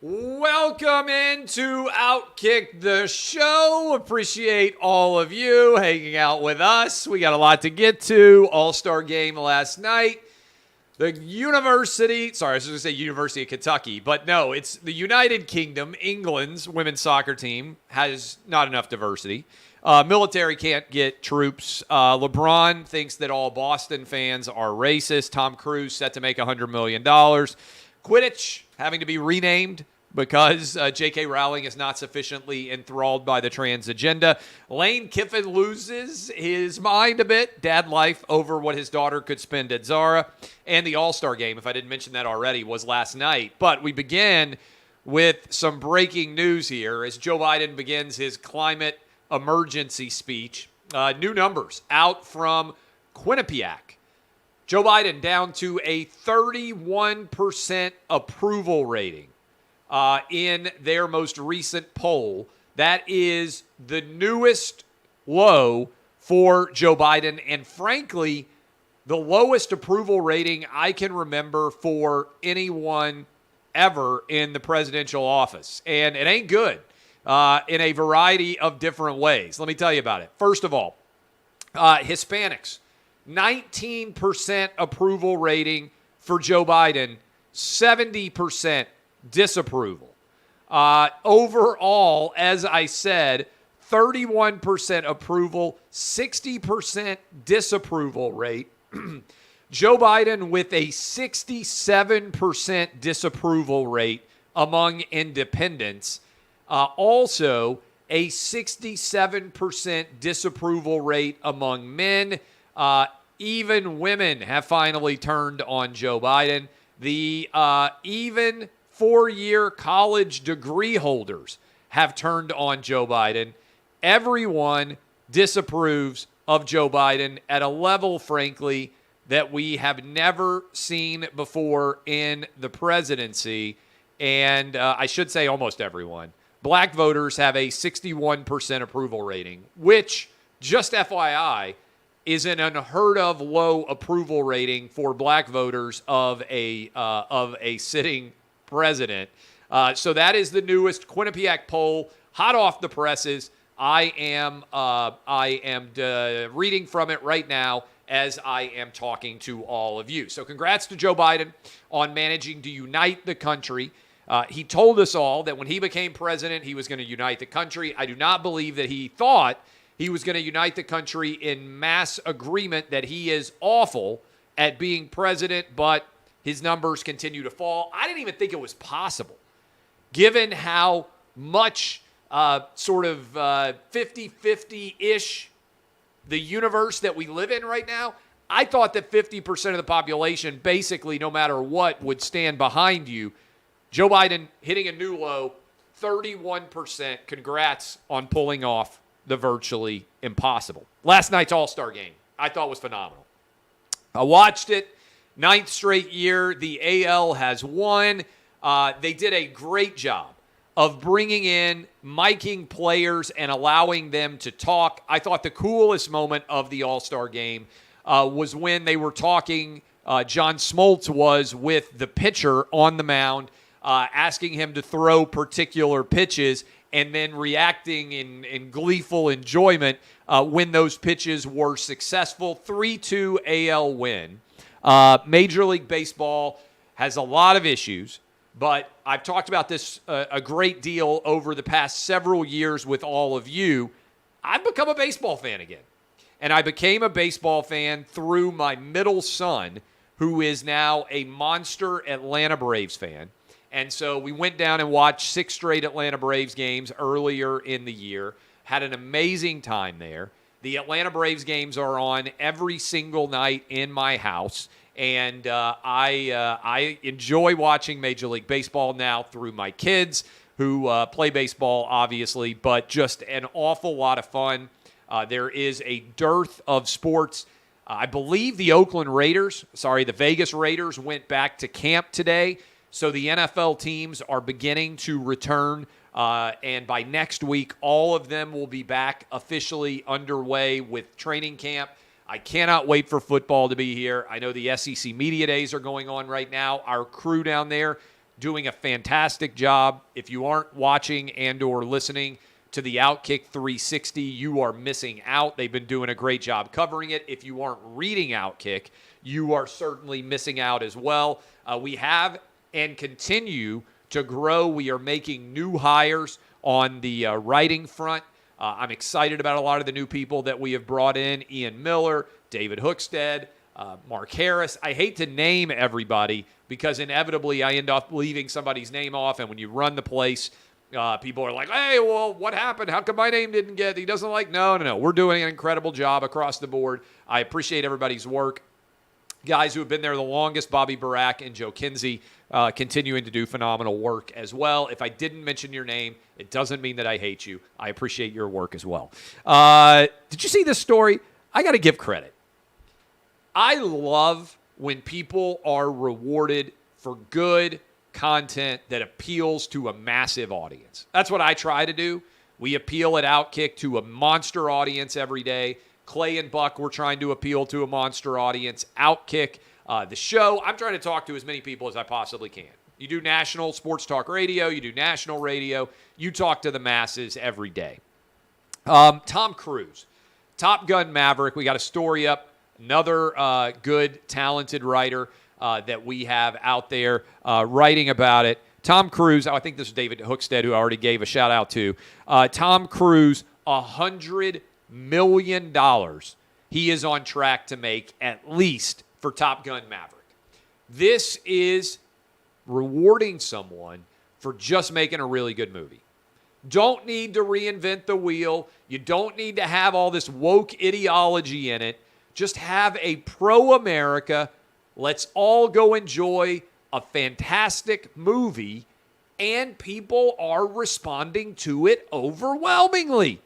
Welcome into Outkick the Show. Appreciate all of you hanging out with us. We got a lot to get to. All-Star game last night. The University of Kentucky, but no, it's the United Kingdom. England's women's soccer team has not enough diversity. Military can't get troops. LeBron thinks that all Boston fans are racist. Tom Cruise set to make $100 million. Quidditch having to be renamed because J.K. Rowling is not sufficiently enthralled by the trans agenda. Lane Kiffin loses his mind a bit, dad life, over what his daughter could spend at Zara. And the All-Star game, if I didn't mention that already, was last night. But we begin with some breaking news here as Joe Biden begins his climate emergency speech. New numbers out from Quinnipiac. Joe Biden down to a 31% approval rating in their most recent poll. That is the newest low for Joe Biden, and frankly, the lowest approval rating I can remember for anyone ever in the presidential office. And it ain't good in a variety of different ways. Let me tell you about it. First of all, Hispanics. 19% approval rating for Joe Biden, 70% disapproval. Overall, as I said, 31% approval, 60% disapproval rate. Joe Biden with a 67% disapproval rate among independents. Also, a 67% disapproval rate among men. Even women have finally turned on Joe Biden. The even four-year college degree holders have turned on Joe Biden. Everyone disapproves of Joe Biden at a level, frankly, that we have never seen before in the presidency. And I should say almost everyone. Black voters have a 61% approval rating, which, just FYI, is an unheard of low approval rating for black voters of a sitting president. So that is the newest Quinnipiac poll, hot off the presses. I am reading from it right now as I am talking to all of you. So congrats to Joe Biden on managing to unite the country. He told us all that when he became president, he was going to unite the country. I do not believe that he thought he was going to unite the country in mass agreement that he is awful at being president, but his numbers continue to fall. I didn't even think it was possible, given how much sort of 50-50-ish the universe that we live in right now. I thought that 50% of the population, basically, no matter what, would stand behind you. Joe Biden hitting a new low, 31%. Congrats on pulling off the virtually impossible. Last night's All-Star game, I thought was phenomenal. I watched it. 9th straight year the AL has won. They did a great job of bringing in, miking players and allowing them to talk. I thought the coolest moment of the All-Star game was when they were talking, John Smoltz was with the pitcher on the mound, asking him to throw particular pitches and then reacting in gleeful enjoyment when those pitches were successful. 3-2 AL win. Major League Baseball has a lot of issues, but I've talked about this a great deal over the past several years with all of you. I've become a baseball fan again. And I became a baseball fan through my middle son, who is now a monster Atlanta Braves fan. And so we went down and watched 6 straight Atlanta Braves games earlier in the year. Had an amazing time there. The Atlanta Braves games are on every single night in my house. And I enjoy watching Major League Baseball now through my kids who play baseball, obviously, but just an awful lot of fun. There is a dearth of sports. I believe the Vegas Raiders went back to camp today. So the NFL teams are beginning to return, and by next week, all of them will be back officially underway with training camp. I cannot wait for football to be here. I know the SEC Media Days are going on right now. Our crew down there doing a fantastic job. If you aren't watching and or listening to the Outkick 360, you are missing out. They've been doing a great job covering it. If you aren't reading Outkick, you are certainly missing out as well. We have and continue to grow. We are making new hires on the writing front. I'm excited about a lot of the new people that we have brought in. Ian Miller, David Hookstead, Mark Harris. I hate to name everybody because inevitably I end up leaving somebody's name off, and when you run the place, people are like, hey, well, what happened? How come my name didn't get? He doesn't like, no. We're doing an incredible job across the board. I appreciate everybody's work. Guys who have been there the longest, Bobby Barak and Joe Kinsey, continuing to do phenomenal work as well. If I didn't mention your name, it doesn't mean that I hate you. I appreciate your work as well. Did you see this story? I got to give credit. I love when people are rewarded for good content that appeals to a massive audience. That's what I try to do. We appeal at Outkick to a monster audience every day. Clay and Buck, we're trying to appeal to a monster audience. Outkick, the show, I'm trying to talk to as many people as I possibly can. You do national sports talk radio, you do national radio, you talk to the masses every day. Tom Cruise, Top Gun Maverick, we got a story up. Another good, talented writer that we have out there writing about it. Tom Cruise, I think this is David Hookstead, who I already gave a shout out to. Tom Cruise, $100 million he is on track to make, at least for Top Gun Maverick. This is rewarding someone for just making a really good movie. Don't need to reinvent the wheel. You don't need to have all this woke ideology in it. Just have a pro-America, let's all go enjoy a fantastic movie, and people are responding to it overwhelmingly.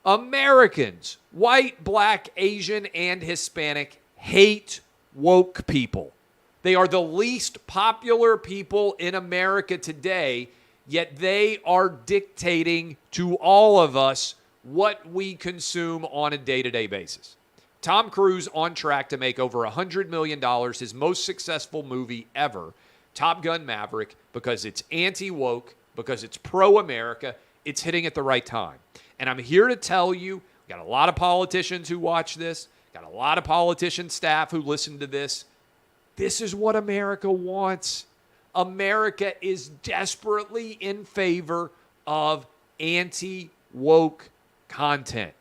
Americans, white, black, Asian, and Hispanic, hate woke people. They are the least popular people in America today, yet they are dictating to all of us what we consume on a day-to-day basis. Tom Cruise on track to make over $100 million, his most successful movie ever, Top Gun Maverick, because it's anti-woke, because it's pro-America, it's hitting at the right time. And I'm here to tell you, got a lot of politicians who watch this, got a lot of politician staff who listen to this. This is what America wants. America is desperately in favor of anti-woke content.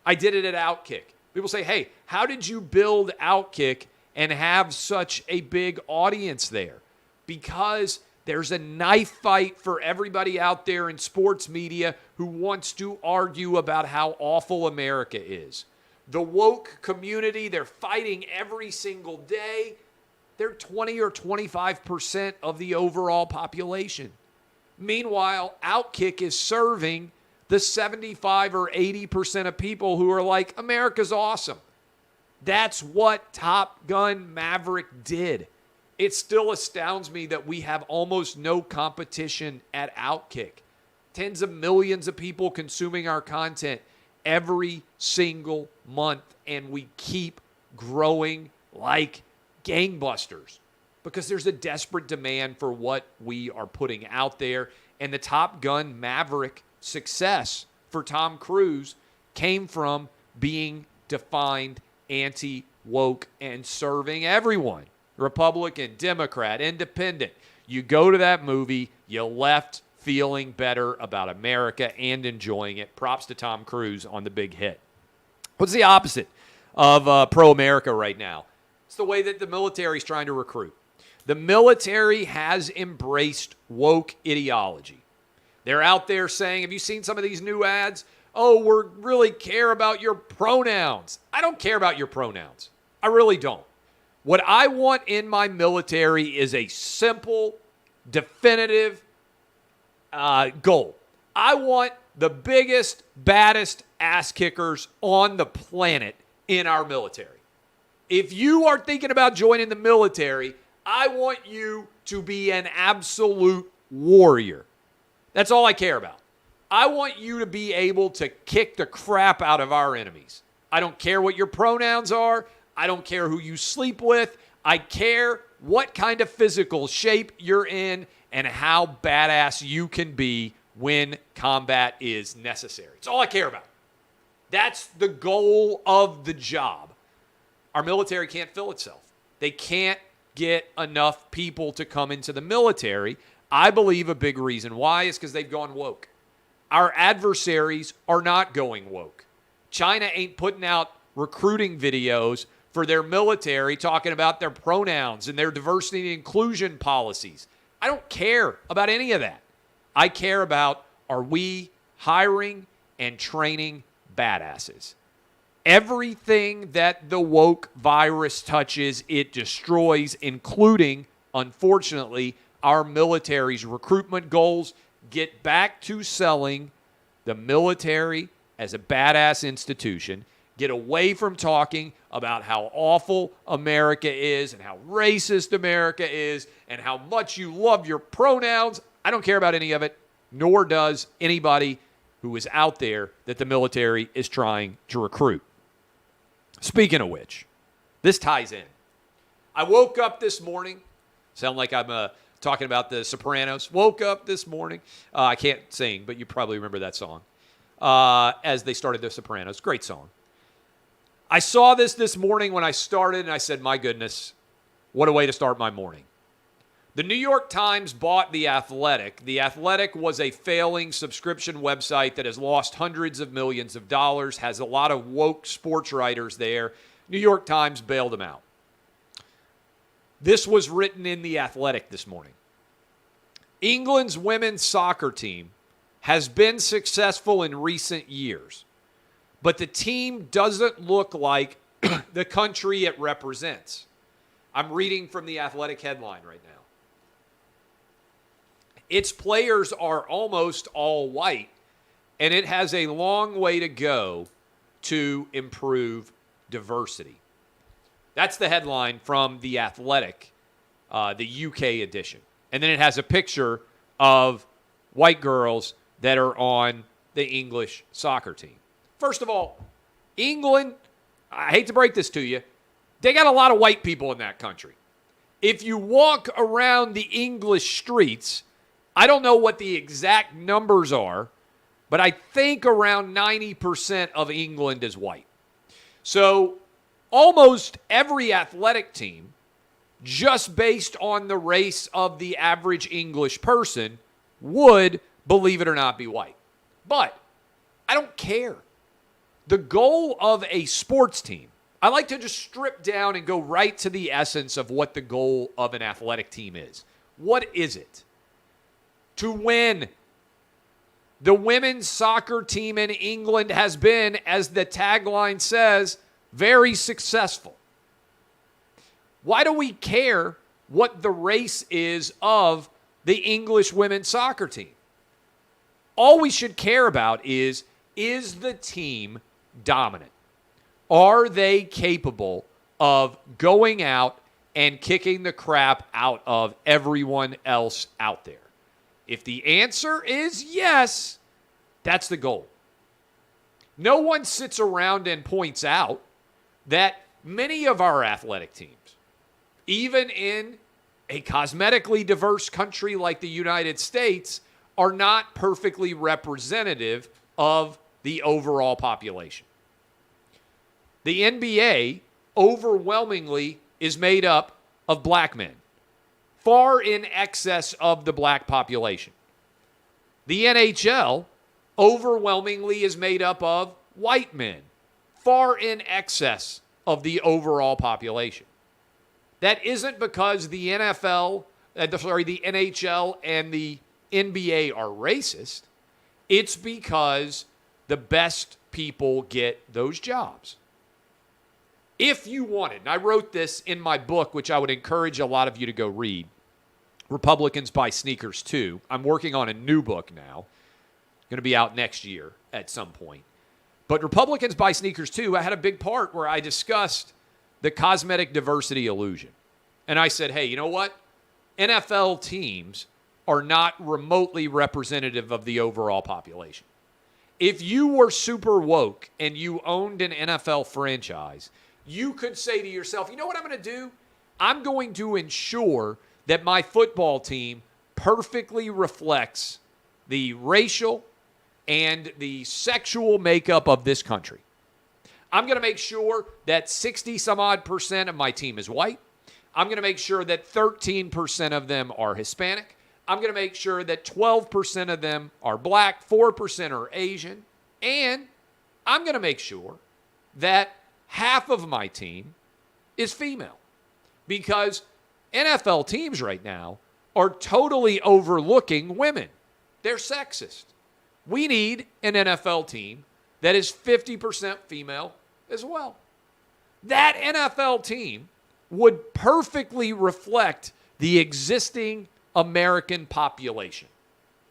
I did it at Outkick. People say, hey, how did you build Outkick and have such a big audience there? Because there's a knife fight for everybody out there in sports media who wants to argue about how awful America is. The woke community, they're fighting every single day. They're 20 or 25% of the overall population. Meanwhile, Outkick is serving the 75 or 80% of people who are like, America's awesome. That's what Top Gun Maverick did. It still astounds me that we have almost no competition at Outkick. Tens of millions of people consuming our content every single month, and we keep growing like gangbusters because there's a desperate demand for what we are putting out there. And the Top Gun Maverick success for Tom Cruise came from being defined anti-woke and serving everyone. Republican, Democrat, Independent. You go to that movie, you left feeling better about America and enjoying it. Props to Tom Cruise on the big hit. What's the opposite of pro-America right now? It's the way that the military is trying to recruit. The military has embraced woke ideology. They're out there saying, have you seen some of these new ads? Oh, we really care about your pronouns. I don't care about your pronouns. I really don't. What I want in my military is a simple, definitive goal. I want the biggest, baddest ass kickers on the planet in our military. If you are thinking about joining the military, I want you to be an absolute warrior. That's all I care about. I want you to be able to kick the crap out of our enemies. I don't care what your pronouns are. I don't care who you sleep with. I care what kind of physical shape you're in and how badass you can be when combat is necessary. It's all I care about. That's the goal of the job. Our military can't fill itself. They can't get enough people to come into the military. I believe a big reason why is because they've gone woke. Our adversaries are not going woke. China ain't putting out recruiting videos for their military talking about their pronouns and their diversity and inclusion policies. I don't care about any of that. I care about, are we hiring and training badasses? Everything that the woke virus touches, it destroys, including, unfortunately, our military's recruitment goals. Get back to selling the military as a badass institution. Get away from talking about how awful America is and how racist America is and how much you love your pronouns. I don't care about any of it, nor does anybody who is out there that the military is trying to recruit. Speaking of which, this ties in. I woke up this morning, sound like I'm talking about the Sopranos. Woke up this morning. I can't sing, but you probably remember that song. As they started the Sopranos. Great song. I saw this morning when I started, and I said, my goodness, what a way to start my morning. The New York Times bought The Athletic. The Athletic was a failing subscription website that has lost hundreds of millions of dollars, has a lot of woke sports writers there. New York Times bailed them out. This was written in The Athletic this morning. England's women's soccer team has been successful in recent years, but the team doesn't look like the country it represents. I'm reading from the Athletic headline right now. Its players are almost all white, and it has a long way to go to improve diversity. That's the headline from the Athletic, the UK edition. And then it has a picture of white girls that are on the English soccer team. First of all, England, I hate to break this to you, they got a lot of white people in that country. If you walk around the English streets, I don't know what the exact numbers are, but I think around 90% of England is white. So almost every athletic team, just based on the race of the average English person, would, believe it or not, be white. But I don't care. The goal of a sports team, I like to just strip down and go right to the essence of what the goal of an athletic team is. What is it? To win. The women's soccer team in England has been, as the tagline says, very successful. Why do we care what the race is of the English women's soccer team? All we should care about is the team dominant? Are they capable of going out and kicking the crap out of everyone else out there? If the answer is yes, that's the goal. No one sits around and points out that many of our athletic teams, even in a cosmetically diverse country like the United States, are not perfectly representative of the overall population. The NBA overwhelmingly is made up of black men, far in excess of the black population. The NHL overwhelmingly is made up of white men, far in excess of the overall population. That isn't because the NHL and the NBA are racist. It's because the best people get those jobs. If you wanted, and I wrote this in my book, which I would encourage a lot of you to go read, Republicans Buy Sneakers Too. I'm working on a new book now. Going to be out next year at some point. But Republicans Buy Sneakers Too, I had a big part where I discussed the cosmetic diversity illusion. And I said, hey, you know what? NFL teams are not remotely representative of the overall population. If you were super woke and you owned an NFL franchise, you could say to yourself, you know what I'm going to do? I'm going to ensure that my football team perfectly reflects the racial and the sexual makeup of this country. I'm going to make sure that 60 some odd percent of my team is white. I'm going to make sure that 13% of them are Hispanic. I'm going to make sure that 12% of them are black, 4% are Asian, and I'm going to make sure that half of my team is female, because NFL teams right now are totally overlooking women. They're sexist. We need an NFL team that is 50% female as well. That NFL team would perfectly reflect the existing American population.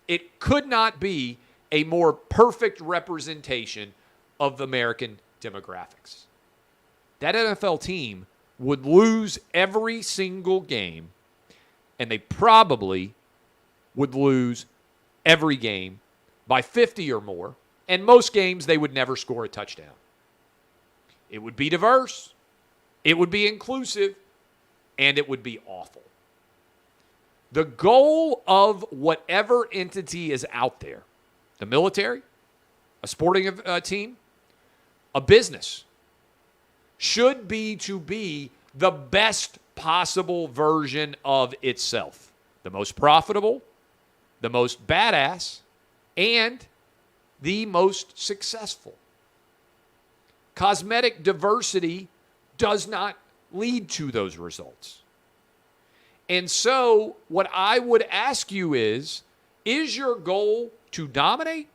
It could not be a more perfect representation of American demographics. That NFL team would lose every single game, and they probably would lose every game by 50 or more, and most games they would never score a touchdown. It would be diverse, it would be inclusive, and it would be awful. The goal of whatever entity is out there, the military, a sporting team, a business, should be to be the best possible version of itself. The most profitable, the most badass, and the most successful. Cosmetic diversity does not lead to those results. And so what I would ask you is your goal to dominate,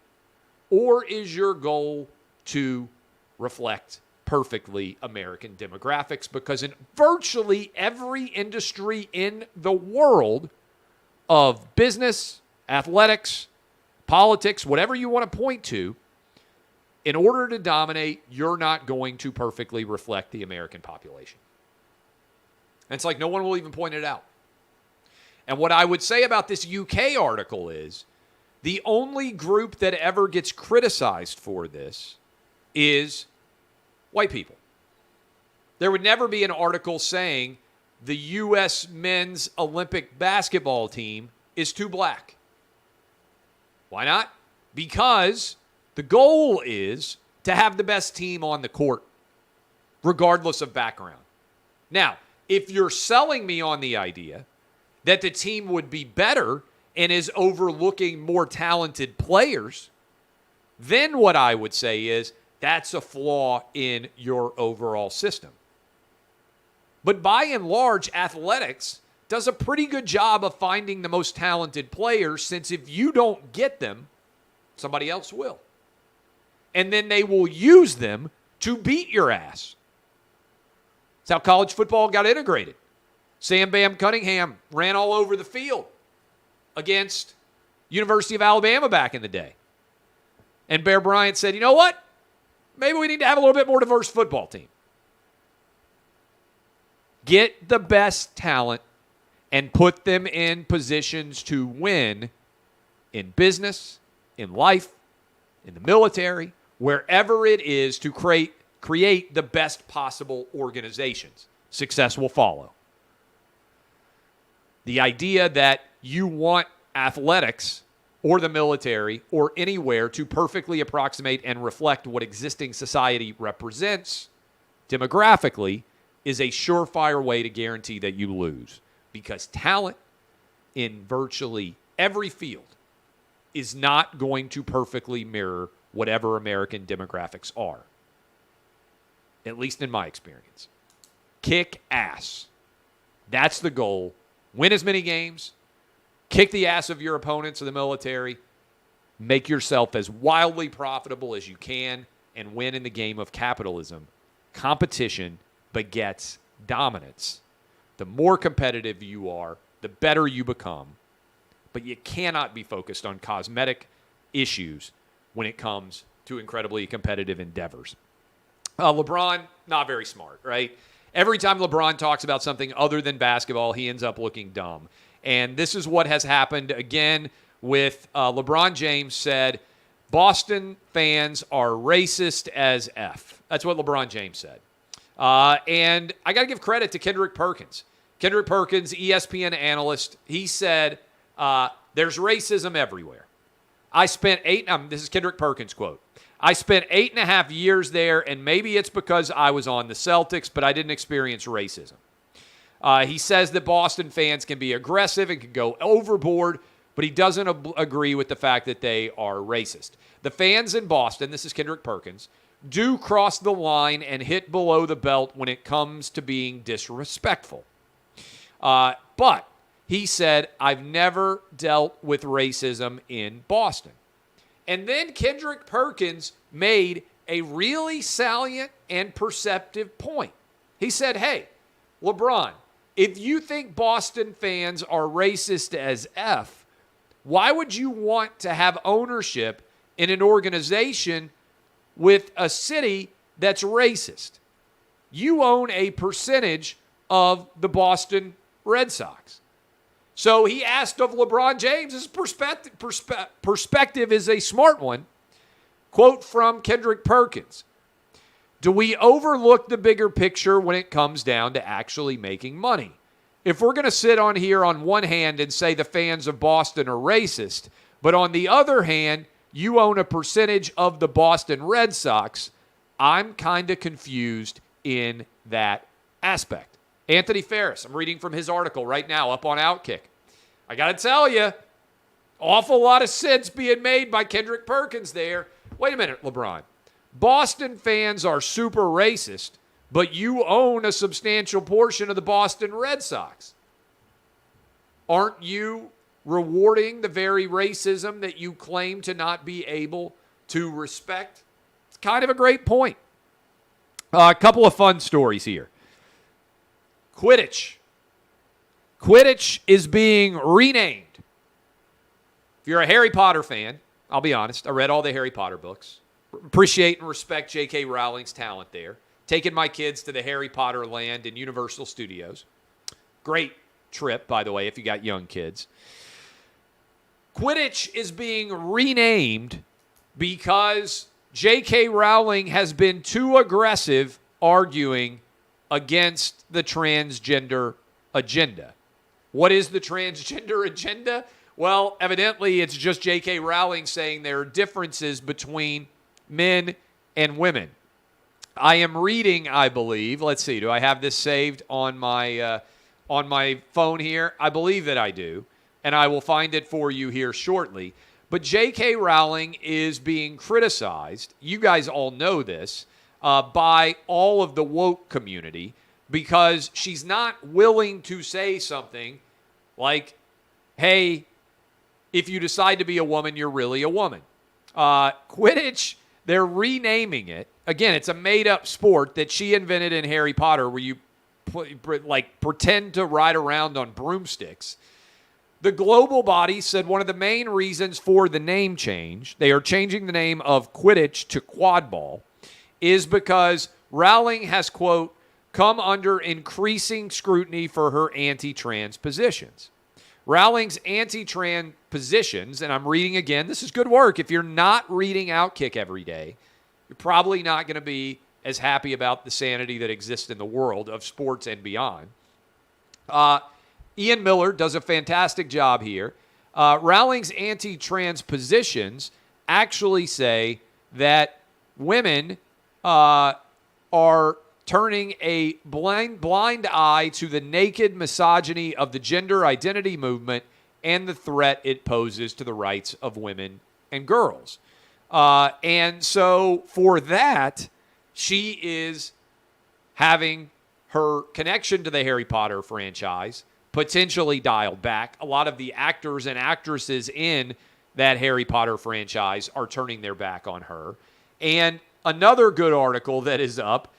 or is your goal to reflect perfectly American demographics? Because in virtually every industry in the world of business, athletics, politics, whatever you want to point to, in order to dominate, you're not going to perfectly reflect the American population. And it's like no one will even point it out. And what I would say about this UK article is the only group that ever gets criticized for this is white people. There would never be an article saying the U.S. men's Olympic basketball team is too black. Why not? Because the goal is to have the best team on the court, regardless of background. Now, if you're selling me on the idea that the team would be better and is overlooking more talented players, then what I would say is that's a flaw in your overall system. But by and large, athletics does a pretty good job of finding the most talented players, since if you don't get them, somebody else will. And then they will use them to beat your ass. That's how college football got integrated. Sam Bam Cunningham ran all over the field against University of Alabama back in the day. And Bear Bryant said, you know what? Maybe we need to have a little bit more diverse football team. Get the best talent and put them in positions to win in business, in life, in the military, wherever it is, to create the best possible organizations. Success will follow. The idea that you want athletics or the military or anywhere to perfectly approximate and reflect what existing society represents demographically is a surefire way to guarantee that you lose, because talent in virtually every field is not going to perfectly mirror whatever American demographics are, at least in my experience. Kick ass. That's the goal. Win as many games, kick the ass of your opponents in the military, make yourself as wildly profitable as you can, and win in the game of capitalism. Competition begets dominance. The more competitive you are, the better you become. But you cannot be focused on cosmetic issues when it comes to incredibly competitive endeavors. LeBron, not very smart, right? Every time LeBron talks about something other than basketball, he ends up looking dumb. And this is what has happened again with LeBron James said, Boston fans are racist as F. That's what LeBron James said. And I got to give credit to Kendrick Perkins. Kendrick Perkins, ESPN analyst, he said, there's racism everywhere. This is Kendrick Perkins' quote. I spent 8.5 years there, and maybe it's because I was on the Celtics, but I didn't experience racism. He says that Boston fans can be aggressive and can go overboard, but he doesn't agree with the fact that they are racist. The fans in Boston, this is Kendrick Perkins, do cross the line and hit below the belt when it comes to being disrespectful. But he said, I've never dealt with racism in Boston. And then Kendrick Perkins made a really salient and perceptive point. He said, hey, LeBron, if you think Boston fans are racist as F, why would you want to have ownership in an organization with a city that's racist? You own a percentage of the Boston Red Sox. So he asked of LeBron James, his perspective is a smart one. Quote from Kendrick Perkins. Do we overlook the bigger picture when it comes down to actually making money? If we're going to sit on here on one hand and say the fans of Boston are racist, but on the other hand, you own a percentage of the Boston Red Sox, I'm kind of confused in that aspect. Anthony Ferris, I'm reading from his article right now up on Outkick. I got to tell you, awful lot of sense being made by Kendrick Perkins there. Wait a minute, LeBron. Boston fans are super racist, but you own a substantial portion of the Boston Red Sox. Aren't you rewarding the very racism that you claim to not be able to respect? It's kind of a great point. A couple of fun stories here. Quidditch. Quidditch is being renamed. If you're a Harry Potter fan, I'll be honest, I read all the Harry Potter books. Appreciate and respect J.K. Rowling's talent there. Taking my kids to the Harry Potter land in Universal Studios. Great trip, by the way, if you got young kids. Quidditch is being renamed because J.K. Rowling has been too aggressive arguing against the transgender agenda. What is the transgender agenda? Well, evidently it's just J.K. Rowling saying there are differences between men and women. I am reading, I believe. Let's see. Do I have this saved on my phone here? I believe that I do, and I will find it for you here shortly. But J.K. Rowling is being criticized. You guys all know this by all of the woke community because she's not willing to say something like, hey, if you decide to be a woman, you're really a woman. Quidditch, they're renaming it. Again, it's a made-up sport that she invented in Harry Potter where you pretend to ride around on broomsticks. The global body said one of the main reasons for the name change, they are changing the name of Quidditch to quadball, is because Rowling has, quote, come under increasing scrutiny for her anti-trans positions. Rowling's anti-trans positions, and I'm reading again, this is good work. If you're not reading Outkick every day, you're probably not going to be as happy about the sanity that exists in the world of sports and beyond. Ian Miller does a fantastic job here. Rowling's anti-trans positions actually say that women are turning a blind eye to the naked misogyny of the gender identity movement and the threat it poses to the rights of women and girls. And so for that, she is having her connection to the Harry Potter franchise potentially dialed back. A lot of the actors and actresses in that Harry Potter franchise are turning their back on her. And another good article that is up,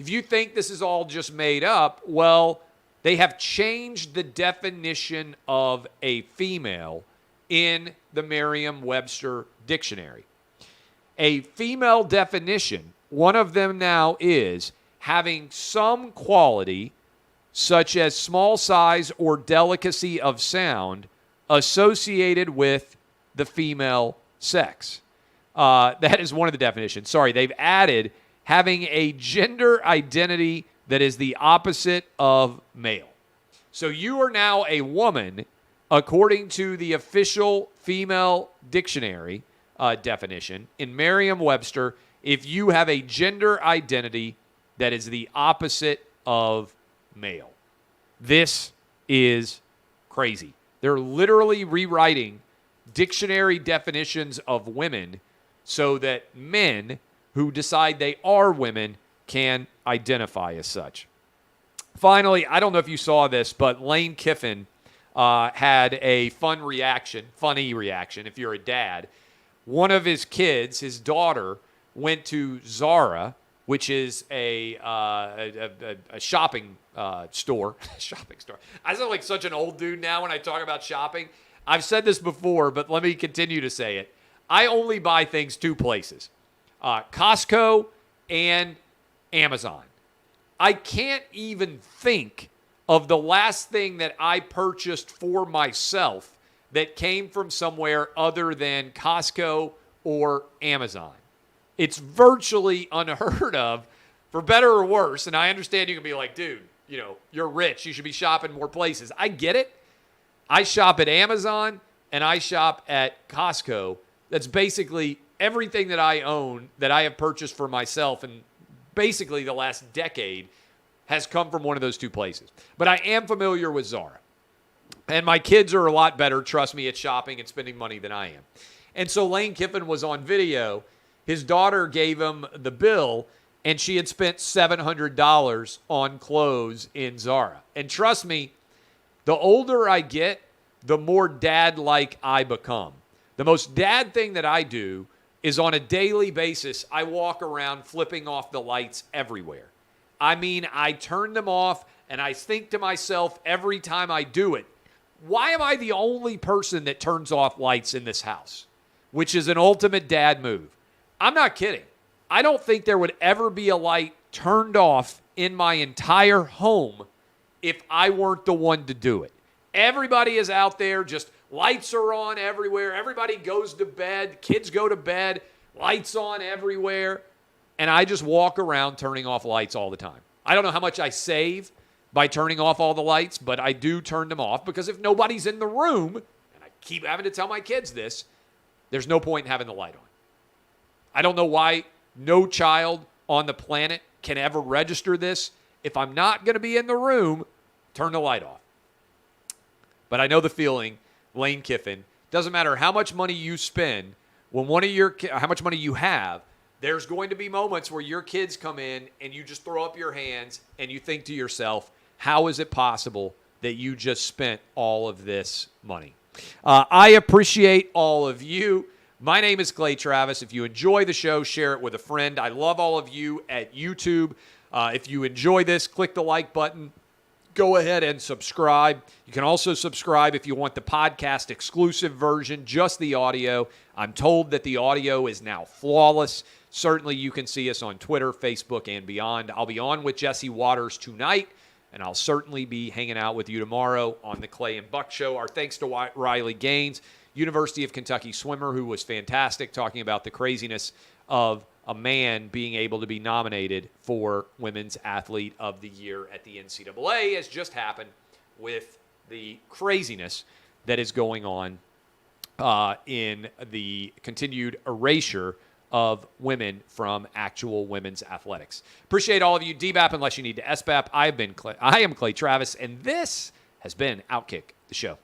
if you think this is all just made up, well, they have changed the definition of a female in the Merriam-Webster dictionary. A female definition, one of them now is having some quality such as small size or delicacy of sound associated with the female sex. That is one of the definitions. Sorry, they've added having a gender identity that is the opposite of male. So you are now a woman, according to the official female dictionary definition in Merriam-Webster, if you have a gender identity that is the opposite of male. This is crazy. They're literally rewriting dictionary definitions of women so that men who decide they are women can identify as such. Finally, I don't know if you saw this, but Lane Kiffin had a funny reaction if you're a dad. One of his kids, his daughter, went to Zara, which is a shopping store. Shopping store. I sound like such an old dude now when I talk about shopping. I've said this before, but let me continue to say it. I only buy things two places, Costco and Amazon. I can't even think of the last thing that I purchased for myself that came from somewhere other than Costco or Amazon. It's virtually unheard of, for better or worse. And I understand you can be like, dude, you're rich. You should be shopping more places. I get it. I shop at Amazon and I shop at Costco. That's basically everything that I own that I have purchased for myself and basically the last decade has come from one of those two places. But I am familiar with Zara. And my kids are a lot better, trust me, at shopping and spending money than I am. And so Lane Kiffin was on video. His daughter gave him the bill, and she had spent $700 on clothes in Zara. And trust me, the older I get, the more dad-like I become. The most dad thing that I do is on a daily basis, I walk around flipping off the lights everywhere. I mean, I turn them off, and I think to myself every time I do it, why am I the only person that turns off lights in this house? Which is an ultimate dad move. I'm not kidding. I don't think there would ever be a light turned off in my entire home if I weren't the one to do it. Everybody is out there, just lights are on everywhere. Everybody goes to bed. Kids go to bed. Lights on everywhere. And I just walk around turning off lights all the time. I don't know how much I save by turning off all the lights, but I do turn them off because if nobody's in the room, and I keep having to tell my kids this, there's no point in having the light on. I don't know why no child on the planet can ever register this. If I'm not going to be in the room, turn the light off. But I know the feeling, Lane Kiffin. Doesn't matter how much money you spend, how much money you have, there's going to be moments where your kids come in and you just throw up your hands and you think to yourself, how is it possible that you just spent all of this money? I appreciate all of you. My name is Clay Travis. If you enjoy the show, share it with a friend. I love all of you at YouTube. If you enjoy this, click the like button. Go ahead and subscribe. You can also subscribe if you want the podcast exclusive version, just the audio. I'm told that the audio is now flawless. Certainly you can see us on Twitter, Facebook, and beyond. I'll be on with Jesse Waters tonight, and I'll certainly be hanging out with you tomorrow on the Clay and Buck Show. Our thanks to Riley Gaines, University of Kentucky swimmer, who was fantastic, talking about the craziness of a man being able to be nominated for Women's Athlete of the Year at the NCAA, has just happened with the craziness that is going on in the continued erasure of women from actual women's athletics. Appreciate all of you. DBAP unless you need to SBAP. I am Clay Travis, and this has been Outkick the Show.